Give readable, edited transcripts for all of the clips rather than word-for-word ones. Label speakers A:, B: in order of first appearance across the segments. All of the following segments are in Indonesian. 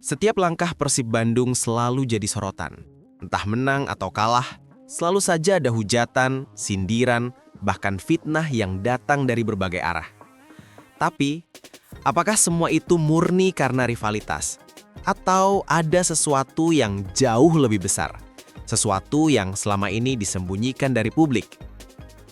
A: Setiap langkah Persib Bandung selalu jadi sorotan. Entah menang atau kalah, selalu saja ada hujatan, sindiran, bahkan fitnah yang datang dari berbagai arah. Tapi, apakah semua itu murni karena rivalitas? Atau ada sesuatu yang jauh lebih besar? Sesuatu yang selama ini disembunyikan dari publik?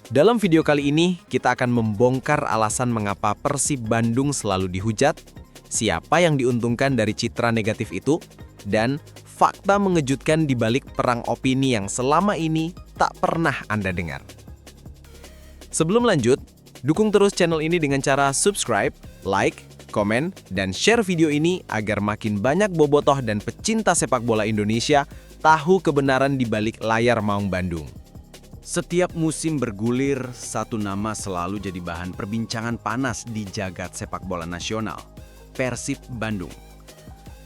A: Dalam video kali ini, kita akan membongkar alasan mengapa Persib Bandung selalu dihujat, siapa yang diuntungkan dari citra negatif itu, dan fakta mengejutkan di balik perang opini yang selama ini tak pernah Anda dengar. Sebelum lanjut, dukung terus channel ini dengan cara subscribe, like, komen, dan share video ini agar makin banyak bobotoh dan pecinta sepak bola Indonesia tahu kebenaran di balik layar Maung Bandung. Setiap musim bergulir, satu nama selalu jadi bahan perbincangan panas di jagat sepak bola nasional, Persib Bandung.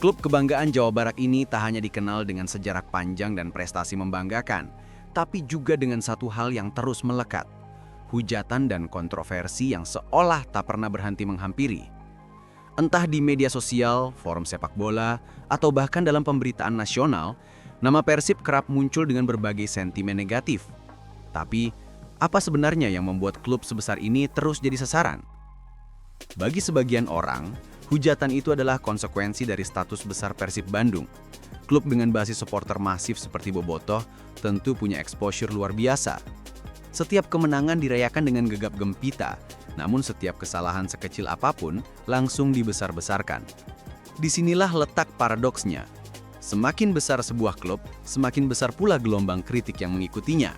A: Klub kebanggaan Jawa Barat ini tak hanya dikenal dengan sejarah panjang dan prestasi membanggakan, tapi juga dengan satu hal yang terus melekat, hujatan dan kontroversi yang seolah tak pernah berhenti menghampiri. Entah di media sosial, forum sepak bola, atau bahkan dalam pemberitaan nasional, nama Persib kerap muncul dengan berbagai sentimen negatif. Tapi, apa sebenarnya yang membuat klub sebesar ini terus jadi sasaran? Bagi sebagian orang, hujatan itu adalah konsekuensi dari status besar Persib Bandung. Klub dengan basis supporter masif seperti bobotoh tentu punya exposure luar biasa. Setiap kemenangan dirayakan dengan gegap gempita, namun setiap kesalahan sekecil apapun langsung dibesar-besarkan. Disinilah letak paradoksnya. Semakin besar sebuah klub, semakin besar pula gelombang kritik yang mengikutinya.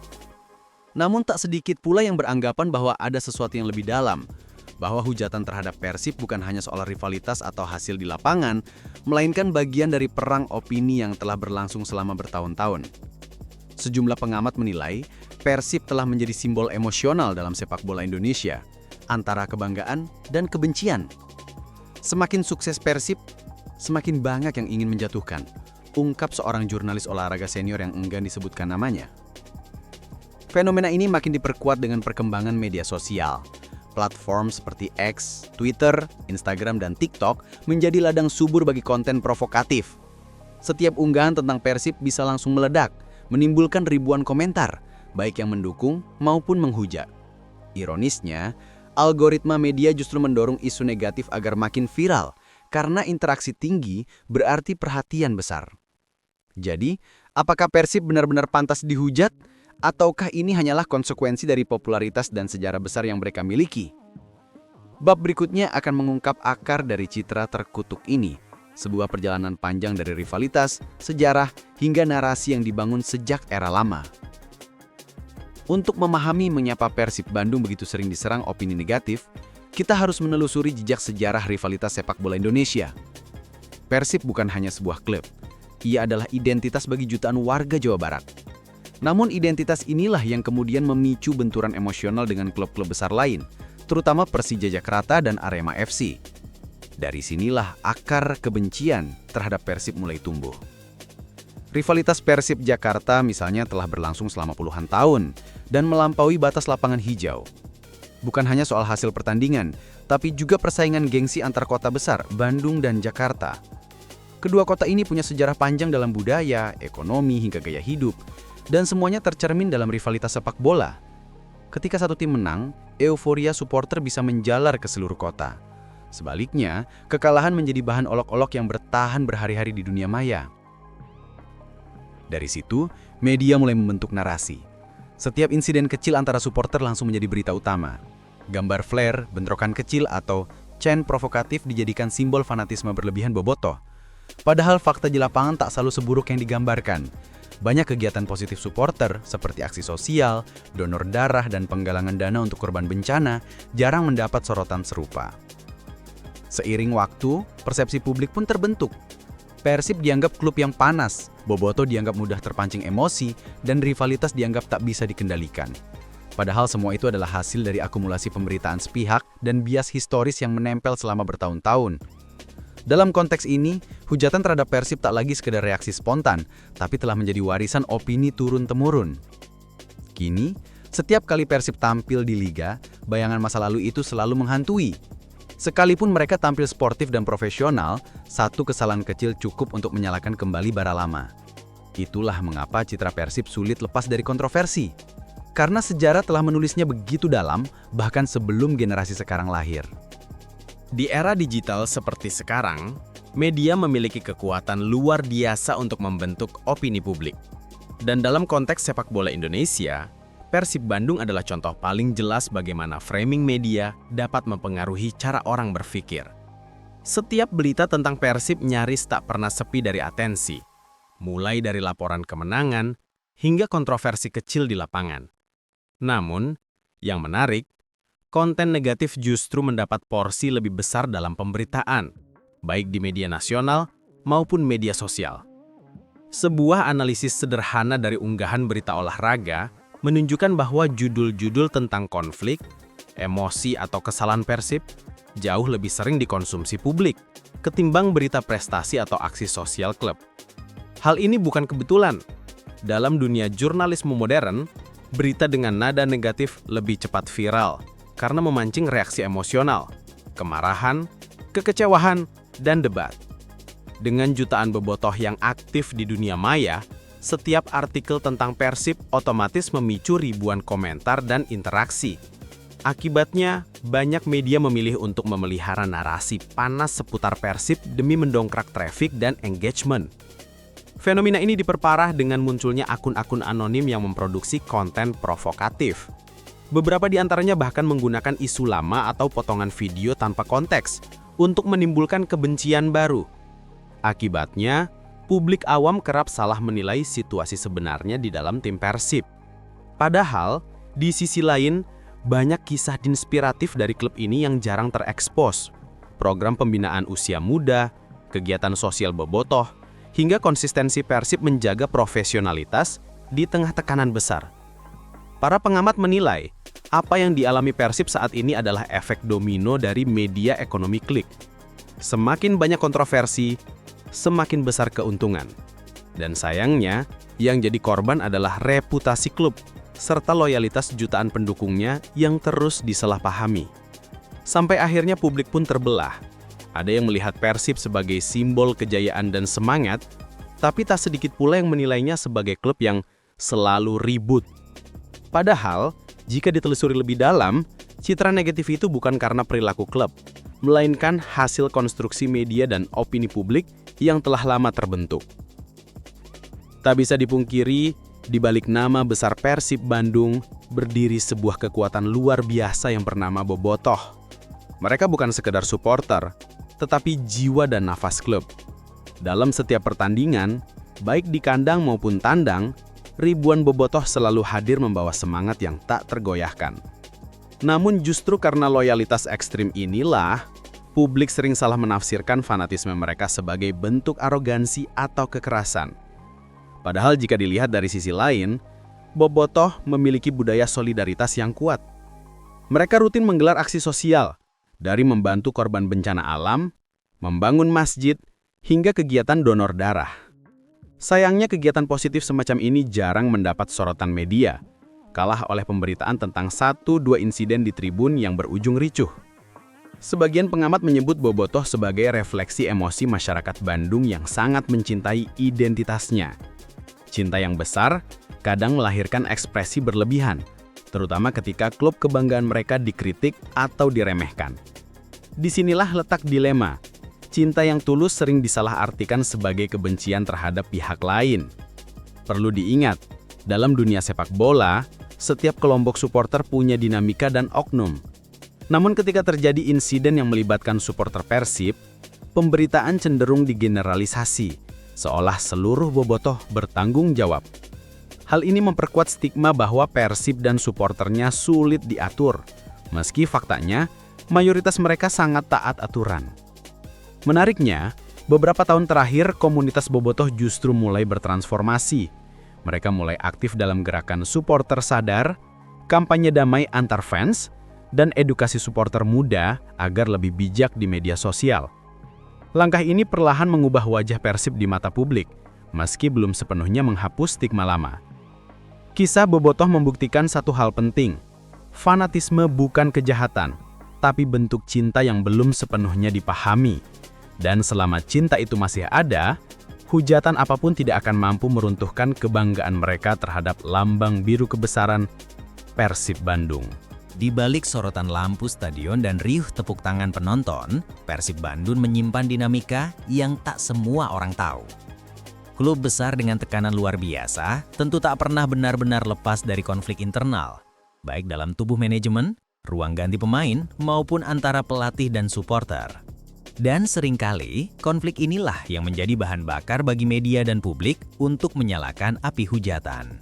A: Namun tak sedikit pula yang beranggapan bahwa ada sesuatu yang lebih dalam, bahwa hujatan terhadap Persib bukan hanya soal rivalitas atau hasil di lapangan, melainkan bagian dari perang opini yang telah berlangsung selama bertahun-tahun. Sejumlah pengamat menilai, Persib telah menjadi simbol emosional dalam sepak bola Indonesia, antara kebanggaan dan kebencian. Semakin sukses Persib, semakin banyak yang ingin menjatuhkan, ungkap seorang jurnalis olahraga senior yang enggan disebutkan namanya. Fenomena ini makin diperkuat dengan perkembangan media sosial. Platform seperti X, Twitter, Instagram, dan TikTok menjadi ladang subur bagi konten provokatif. Setiap unggahan tentang Persib bisa langsung meledak, menimbulkan ribuan komentar, baik yang mendukung maupun menghujat. Ironisnya, algoritma media justru mendorong isu negatif agar makin viral, karena interaksi tinggi berarti perhatian besar. Jadi, apakah Persib benar-benar pantas dihujat? Ataukah ini hanyalah konsekuensi dari popularitas dan sejarah besar yang mereka miliki? Bab berikutnya akan mengungkap akar dari citra terkutuk ini, sebuah perjalanan panjang dari rivalitas, sejarah, hingga narasi yang dibangun sejak era lama. Untuk memahami mengapa Persib Bandung begitu sering diserang opini negatif, kita harus menelusuri jejak sejarah rivalitas sepak bola Indonesia. Persib bukan hanya sebuah klub, ia adalah identitas bagi jutaan warga Jawa Barat. Namun identitas inilah yang kemudian memicu benturan emosional dengan klub-klub besar lain, terutama Persija Jakarta dan Arema FC. Dari sinilah akar kebencian terhadap Persib mulai tumbuh. Rivalitas Persib Jakarta misalnya telah berlangsung selama puluhan tahun dan melampaui batas lapangan hijau. Bukan hanya soal hasil pertandingan, tapi juga persaingan gengsi antar kota besar, Bandung dan Jakarta. Kedua kota ini punya sejarah panjang dalam budaya, ekonomi, hingga gaya hidup. Dan semuanya tercermin dalam rivalitas sepak bola. Ketika satu tim menang, euforia supporter bisa menjalar ke seluruh kota. Sebaliknya, kekalahan menjadi bahan olok-olok yang bertahan berhari-hari di dunia maya. Dari situ, media mulai membentuk narasi. Setiap insiden kecil antara supporter langsung menjadi berita utama. Gambar flare, bentrokan kecil, atau chant provokatif dijadikan simbol fanatisme berlebihan bobotoh. Padahal fakta di lapangan tak selalu seburuk yang digambarkan. Banyak kegiatan positif supporter seperti aksi sosial, donor darah, dan penggalangan dana untuk korban bencana jarang mendapat sorotan serupa. Seiring waktu, persepsi publik pun terbentuk. Persib dianggap klub yang panas, bobotoh dianggap mudah terpancing emosi, dan rivalitas dianggap tak bisa dikendalikan. Padahal semua itu adalah hasil dari akumulasi pemberitaan sepihak dan bias historis yang menempel selama bertahun-tahun. Dalam konteks ini, hujatan terhadap Persib tak lagi sekedar reaksi spontan, tapi telah menjadi warisan opini turun-temurun. Kini, setiap kali Persib tampil di liga, bayangan masa lalu itu selalu menghantui.
B: Sekalipun mereka tampil sportif dan profesional, satu kesalahan kecil cukup untuk menyalakan kembali bara lama. Itulah mengapa citra Persib sulit lepas dari kontroversi. Karena sejarah telah menulisnya begitu dalam, bahkan sebelum generasi sekarang lahir.
A: Di era digital seperti sekarang, media memiliki kekuatan luar biasa untuk membentuk opini publik. Dan dalam konteks sepak bola Indonesia, Persib Bandung adalah contoh paling jelas bagaimana framing media dapat mempengaruhi cara orang berpikir. Setiap berita tentang Persib nyaris tak pernah sepi dari atensi, mulai dari laporan kemenangan hingga kontroversi kecil di lapangan. Namun, yang menarik, konten negatif justru mendapat porsi lebih besar dalam pemberitaan, baik di media nasional maupun media sosial. Sebuah analisis sederhana dari unggahan berita olahraga menunjukkan bahwa judul-judul tentang konflik, emosi atau kesalahan Persib jauh lebih sering dikonsumsi publik ketimbang berita prestasi atau aksi sosial klub. Hal ini bukan kebetulan. Dalam dunia jurnalisme modern, berita dengan nada negatif lebih cepat viral karena memancing reaksi emosional, kemarahan, kekecewaan, dan debat. Dengan jutaan bobotoh yang aktif di dunia maya, setiap artikel tentang Persib otomatis memicu ribuan komentar dan interaksi. Akibatnya, banyak media memilih untuk memelihara narasi panas seputar Persib demi mendongkrak traffic dan engagement. Fenomena ini diperparah dengan munculnya akun-akun anonim yang memproduksi konten provokatif. Beberapa di antaranya bahkan menggunakan isu lama atau potongan video tanpa konteks untuk menimbulkan kebencian baru. Akibatnya, publik awam kerap salah menilai situasi sebenarnya di dalam tim Persib. Padahal, di sisi lain, banyak kisah inspiratif dari klub ini yang jarang terekspos. Program pembinaan usia muda, kegiatan sosial bobotoh, hingga konsistensi Persib menjaga profesionalitas di tengah tekanan besar. Para pengamat menilai, apa yang dialami Persib saat ini adalah efek domino dari media ekonomi klik. Semakin banyak kontroversi, semakin besar keuntungan. Dan sayangnya, yang jadi korban adalah reputasi klub, serta loyalitas jutaan pendukungnya yang terus disalahpahami. Sampai akhirnya publik pun terbelah. Ada yang melihat Persib sebagai simbol kejayaan dan semangat, tapi tak sedikit pula yang menilainya sebagai klub yang selalu ribut. Padahal, jika ditelusuri lebih dalam, citra negatif itu bukan karena perilaku klub, melainkan hasil konstruksi media dan opini publik yang telah lama terbentuk. Tak bisa dipungkiri, di balik nama besar Persib Bandung berdiri sebuah kekuatan luar biasa yang bernama bobotoh. Mereka bukan sekedar supporter, tetapi jiwa dan nafas klub. Dalam setiap pertandingan, baik di kandang maupun tandang, ribuan bobotoh selalu hadir membawa semangat yang tak tergoyahkan. Namun justru karena loyalitas ekstrim inilah, publik sering salah menafsirkan fanatisme mereka sebagai bentuk arogansi atau kekerasan. Padahal jika dilihat dari sisi lain, bobotoh memiliki budaya solidaritas yang kuat. Mereka rutin menggelar aksi sosial, dari membantu korban bencana alam, membangun masjid, hingga kegiatan donor darah. Sayangnya kegiatan positif semacam ini jarang mendapat sorotan media, kalah oleh pemberitaan tentang 1-2 insiden di tribun yang berujung ricuh. Sebagian pengamat menyebut bobotoh sebagai refleksi emosi masyarakat Bandung yang sangat mencintai identitasnya. Cinta yang besar kadang melahirkan ekspresi berlebihan, terutama ketika klub kebanggaan mereka dikritik atau diremehkan. Disinilah letak dilema. Cinta yang tulus sering disalahartikan sebagai kebencian terhadap pihak lain. Perlu diingat, dalam dunia sepak bola, setiap kelompok supporter punya dinamika dan oknum. Namun ketika terjadi insiden yang melibatkan supporter Persib, pemberitaan cenderung digeneralisasi, seolah seluruh bobotoh bertanggung jawab. Hal ini memperkuat stigma bahwa Persib dan supporternya sulit diatur, meski faktanya mayoritas mereka sangat taat aturan. Menariknya, beberapa tahun terakhir komunitas bobotoh justru mulai bertransformasi. Mereka mulai aktif dalam gerakan supporter sadar, kampanye damai antar fans, dan edukasi supporter muda agar lebih bijak di media sosial. Langkah ini perlahan mengubah wajah Persib di mata publik, meski belum sepenuhnya menghapus stigma lama. Kisah bobotoh membuktikan satu hal penting. Fanatisme bukan kejahatan,
B: tapi bentuk cinta yang belum sepenuhnya dipahami. Dan selama cinta itu masih ada, hujatan apapun tidak akan mampu meruntuhkan kebanggaan mereka terhadap lambang biru kebesaran Persib Bandung.
C: Di balik sorotan lampu stadion dan riuh tepuk tangan penonton, Persib Bandung menyimpan dinamika yang tak semua orang tahu. Klub besar dengan tekanan luar biasa tentu tak pernah benar-benar lepas dari konflik internal, baik dalam tubuh manajemen, ruang ganti pemain, maupun antara pelatih dan supporter. Dan seringkali, konflik inilah yang menjadi bahan bakar bagi media dan publik untuk menyalakan api hujatan.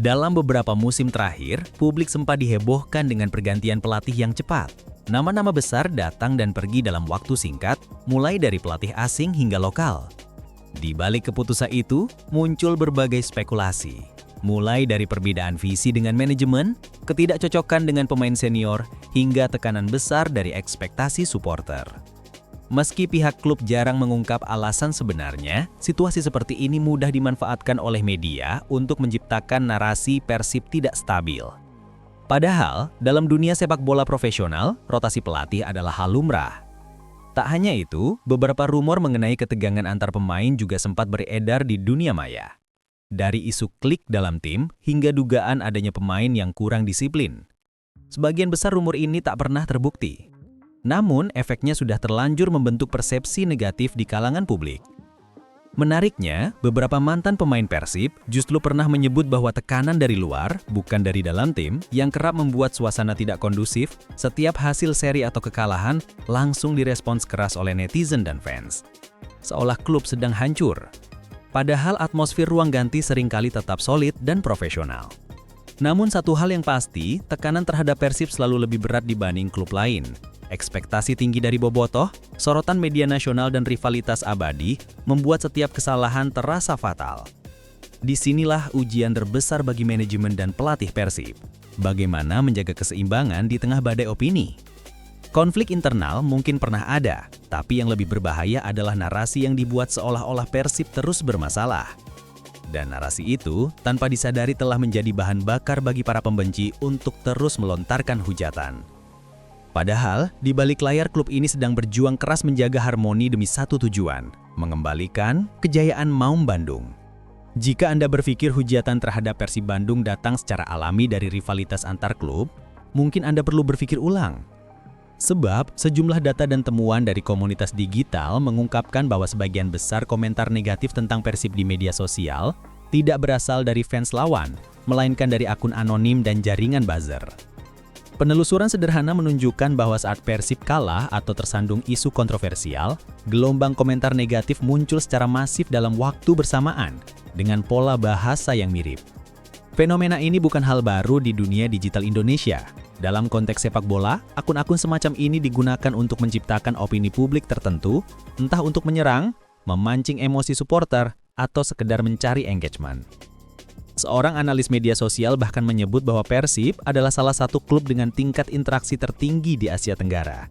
C: Dalam beberapa musim terakhir, publik sempat dihebohkan dengan pergantian pelatih yang cepat. Nama-nama besar datang dan pergi dalam waktu singkat, mulai dari pelatih asing hingga lokal. Di balik keputusan itu, muncul berbagai spekulasi. Mulai dari perbedaan visi dengan manajemen, ketidakcocokan dengan pemain senior, hingga tekanan besar dari ekspektasi supporter. Meski pihak klub jarang mengungkap alasan sebenarnya, situasi seperti ini mudah dimanfaatkan oleh media untuk menciptakan narasi Persib tidak stabil. Padahal, dalam dunia sepak bola profesional, rotasi pelatih adalah hal lumrah. Tak hanya itu, beberapa rumor mengenai ketegangan antar pemain juga sempat beredar di dunia maya. Dari isu klik dalam tim hingga dugaan adanya pemain yang kurang disiplin. Sebagian besar rumor ini tak pernah terbukti. Namun, efeknya sudah terlanjur membentuk persepsi negatif di kalangan publik. Menariknya, beberapa mantan pemain Persib justru pernah menyebut bahwa tekanan dari luar, bukan dari dalam tim, yang kerap membuat suasana tidak kondusif, setiap hasil seri atau kekalahan langsung direspons keras oleh netizen dan fans. Seolah klub sedang hancur. Padahal atmosfer ruang ganti seringkali tetap solid dan profesional. Namun satu hal yang pasti, tekanan terhadap Persib selalu lebih berat dibanding klub lain. Ekspektasi tinggi dari bobotoh, sorotan media nasional dan rivalitas abadi membuat setiap kesalahan terasa fatal. Disinilah ujian terbesar bagi manajemen dan pelatih Persib. Bagaimana menjaga keseimbangan di tengah badai opini? Konflik internal mungkin pernah ada, tapi yang lebih berbahaya adalah narasi yang dibuat seolah-olah Persib terus bermasalah. Dan narasi itu tanpa disadari telah menjadi bahan bakar bagi para pembenci untuk terus melontarkan hujatan. Padahal, di balik layar klub ini sedang berjuang keras menjaga harmoni demi satu tujuan, mengembalikan kejayaan Maung Bandung. Jika Anda berpikir hujatan terhadap Persib Bandung datang secara alami dari rivalitas antar klub, mungkin Anda perlu berpikir ulang. Sebab, sejumlah data dan temuan dari komunitas digital mengungkapkan bahwa sebagian besar komentar negatif tentang Persib di media sosial tidak berasal dari fans lawan, melainkan dari akun anonim dan jaringan buzzer. Penelusuran sederhana menunjukkan bahwa saat Persib kalah atau tersandung isu kontroversial, gelombang komentar negatif muncul secara masif dalam waktu bersamaan, dengan pola bahasa yang mirip. Fenomena ini bukan hal baru di dunia digital Indonesia. Dalam konteks sepak bola, akun-akun semacam ini digunakan untuk menciptakan opini publik tertentu, entah untuk menyerang, memancing emosi supporter, atau sekedar mencari engagement. Seorang analis media sosial bahkan menyebut bahwa Persib adalah salah satu klub dengan tingkat interaksi tertinggi di Asia Tenggara.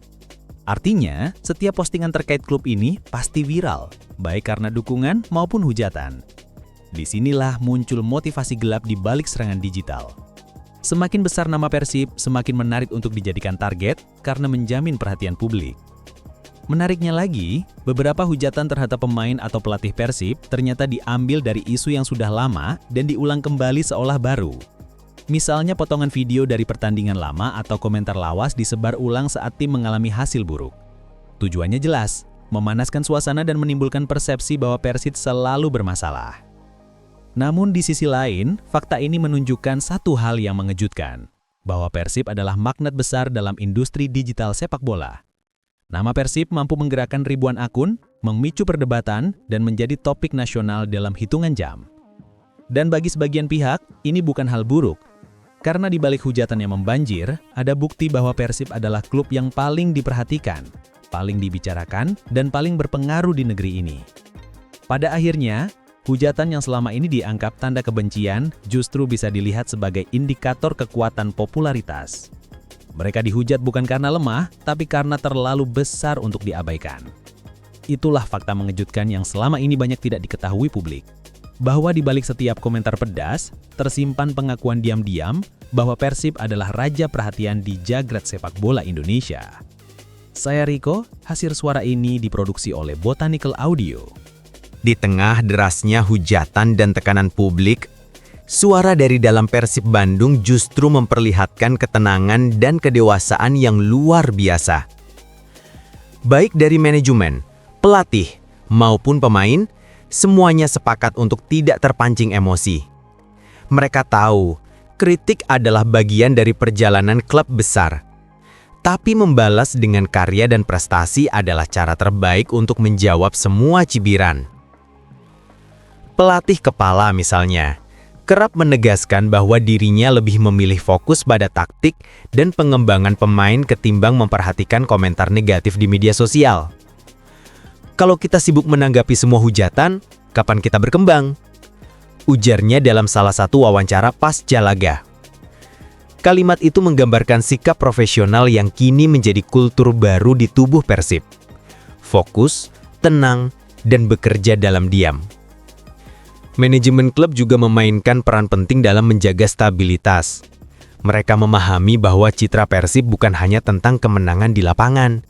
C: Artinya, setiap postingan terkait klub ini pasti viral, baik karena dukungan maupun hujatan. Disinilah muncul motivasi gelap di balik serangan digital. Semakin besar nama Persib, semakin menarik untuk dijadikan target karena menjamin perhatian publik. Menariknya lagi, beberapa hujatan terhadap pemain atau pelatih Persib ternyata diambil dari isu yang sudah lama dan diulang kembali seolah baru. Misalnya potongan video dari pertandingan lama atau komentar lawas disebar ulang saat tim mengalami hasil buruk. Tujuannya jelas, memanaskan suasana dan menimbulkan persepsi bahwa Persib selalu bermasalah. Namun di sisi lain, fakta ini menunjukkan satu hal yang mengejutkan, bahwa Persib adalah magnet besar dalam industri digital sepak bola. Nama Persib mampu menggerakkan ribuan akun, memicu perdebatan, dan menjadi topik nasional dalam hitungan jam. Dan bagi sebagian pihak, ini bukan hal buruk. Karena di balik hujatan yang membanjir, ada bukti bahwa Persib adalah klub yang paling diperhatikan, paling dibicarakan, dan paling berpengaruh di negeri ini. Pada akhirnya, hujatan yang selama ini dianggap tanda kebencian justru bisa dilihat sebagai indikator kekuatan popularitas. Mereka dihujat bukan karena lemah, tapi karena terlalu besar untuk diabaikan. Itulah fakta mengejutkan yang selama ini banyak tidak diketahui publik.
D: bahwa di balik setiap komentar pedas, tersimpan pengakuan diam-diam bahwa Persib adalah raja perhatian di jagrat sepak bola Indonesia. Saya Riko, hasil suara ini diproduksi oleh Botanical Audio.
A: Di tengah derasnya hujatan dan tekanan publik, suara dari dalam Persib Bandung justru memperlihatkan ketenangan dan kedewasaan yang luar biasa. Baik dari manajemen, pelatih, maupun pemain, semuanya sepakat untuk tidak terpancing emosi. Mereka tahu, kritik adalah bagian dari perjalanan klub besar. Tapi membalas dengan karya dan prestasi adalah cara terbaik untuk menjawab semua cibiran. Pelatih kepala misalnya, kerap menegaskan bahwa dirinya lebih memilih fokus pada taktik dan pengembangan pemain ketimbang memperhatikan komentar negatif di media sosial. Kalau kita sibuk menanggapi semua hujatan, kapan kita berkembang? Ujarnya dalam salah satu wawancara pasca laga. Kalimat itu menggambarkan sikap profesional yang kini menjadi kultur baru di tubuh Persib. Fokus, tenang, dan bekerja dalam diam. Manajemen klub juga memainkan peran penting dalam menjaga stabilitas. Mereka memahami bahwa citra Persib bukan hanya tentang kemenangan di lapangan,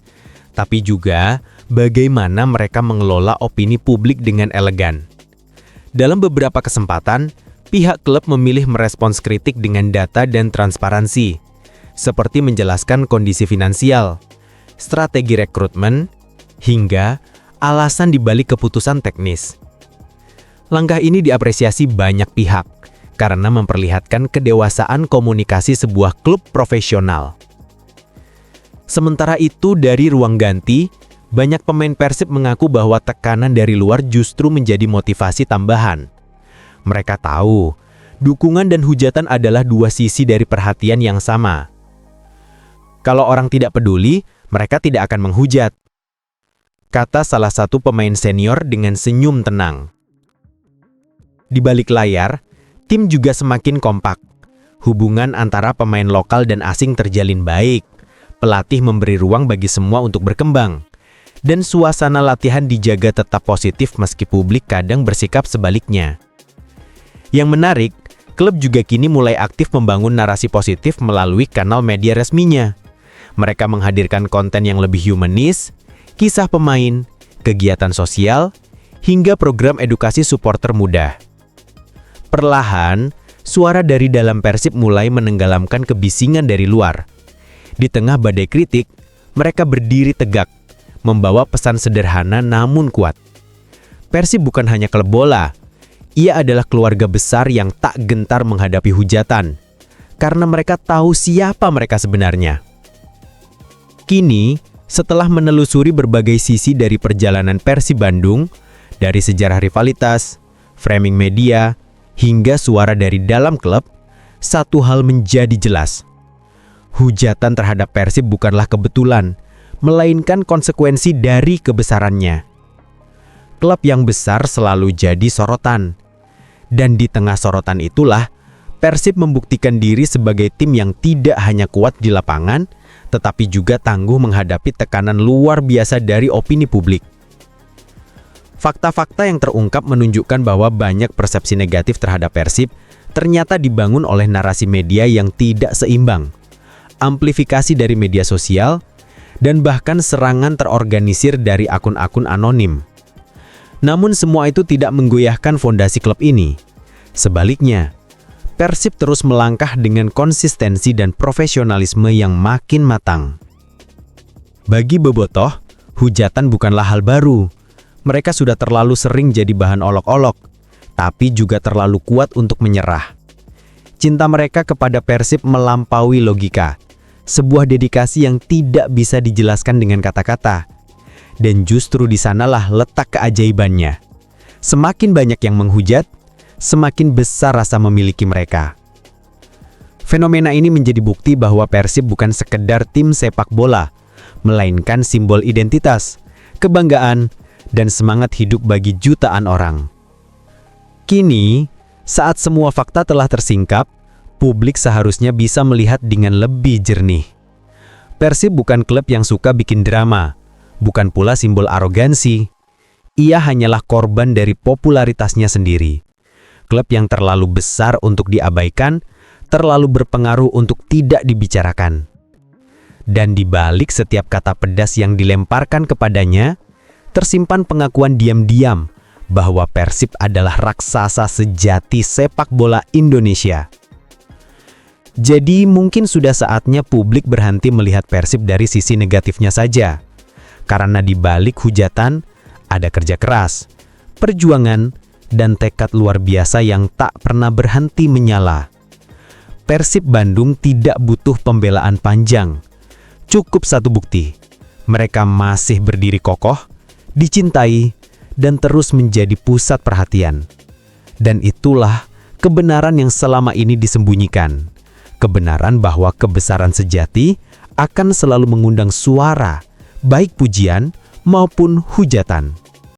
A: tapi juga bagaimana mereka mengelola opini publik dengan elegan. Dalam beberapa kesempatan, pihak klub memilih merespons kritik dengan data dan transparansi, seperti menjelaskan kondisi finansial, strategi rekrutmen, hingga alasan dibalik keputusan teknis. Langkah ini diapresiasi banyak pihak, karena memperlihatkan kedewasaan komunikasi sebuah klub profesional. Sementara itu, dari ruang ganti, banyak pemain Persib mengaku bahwa tekanan dari luar justru menjadi motivasi tambahan. Mereka tahu, dukungan dan hujatan adalah dua sisi dari perhatian yang sama. Kalau orang tidak peduli, mereka tidak akan menghujat, kata salah satu pemain senior dengan senyum tenang. Di balik layar, tim juga semakin kompak. Hubungan antara pemain lokal dan asing terjalin baik. Pelatih memberi ruang bagi semua untuk berkembang. Dan suasana latihan dijaga tetap positif meski publik kadang bersikap sebaliknya. Yang menarik, klub juga kini mulai aktif membangun narasi positif melalui kanal media resminya. Mereka menghadirkan konten yang lebih humanis, kisah pemain, kegiatan sosial, hingga program edukasi supporter muda. Perlahan, suara dari dalam Persib mulai menenggelamkan kebisingan dari luar. Di tengah badai kritik, mereka berdiri tegak, membawa pesan sederhana namun kuat. Persib bukan hanya klub bola, ia adalah keluarga besar yang tak gentar menghadapi hujatan, karena mereka tahu siapa mereka sebenarnya. Kini, setelah menelusuri berbagai sisi dari perjalanan Persib Bandung, dari sejarah rivalitas, framing media, hingga suara dari dalam klub, satu hal menjadi jelas. Hujatan terhadap Persib bukanlah kebetulan, melainkan konsekuensi dari kebesarannya. Klub yang besar selalu jadi sorotan. Dan di tengah sorotan itulah, Persib membuktikan diri sebagai tim yang tidak hanya kuat di lapangan, tetapi juga tangguh menghadapi tekanan luar biasa dari opini publik. Fakta-fakta yang terungkap menunjukkan bahwa banyak persepsi negatif terhadap Persib ternyata dibangun oleh narasi media yang tidak seimbang, amplifikasi dari media sosial, dan bahkan serangan terorganisir dari akun-akun anonim. Namun semua itu tidak menggoyahkan fondasi klub ini. Sebaliknya, Persib terus melangkah dengan konsistensi dan profesionalisme yang makin matang. Bagi Bobotoh, hujatan bukanlah hal baru. Mereka sudah terlalu sering jadi bahan olok-olok, tapi juga terlalu kuat untuk menyerah. Cinta mereka kepada Persib melampaui logika, sebuah dedikasi yang tidak bisa dijelaskan dengan kata-kata. Dan justru di sanalah letak keajaibannya. Semakin banyak yang menghujat, semakin besar rasa memiliki mereka. Fenomena ini menjadi bukti bahwa Persib bukan sekedar tim sepak bola, melainkan simbol identitas, kebanggaan, dan semangat hidup bagi jutaan orang. Kini, saat semua fakta telah tersingkap, publik seharusnya bisa melihat dengan lebih jernih. Persib bukan klub yang suka bikin drama, bukan pula simbol arogansi. Ia hanyalah korban dari popularitasnya sendiri.
E: klub yang terlalu besar untuk diabaikan, terlalu berpengaruh untuk tidak dibicarakan. Dan di balik setiap kata pedas yang dilemparkan kepadanya, tersimpan pengakuan diam-diam bahwa Persib adalah raksasa sejati sepak bola Indonesia. Jadi mungkin sudah saatnya publik berhenti melihat Persib dari sisi negatifnya saja. Karena di balik hujatan, ada kerja keras, perjuangan, dan tekad luar biasa yang tak pernah berhenti menyala. Persib Bandung tidak butuh pembelaan panjang. Cukup satu bukti, mereka masih berdiri kokoh, dicintai, dan terus menjadi pusat perhatian. Dan itulah kebenaran yang selama ini disembunyikan. Kebenaran bahwa kebesaran sejati akan selalu mengundang suara, baik pujian maupun hujatan.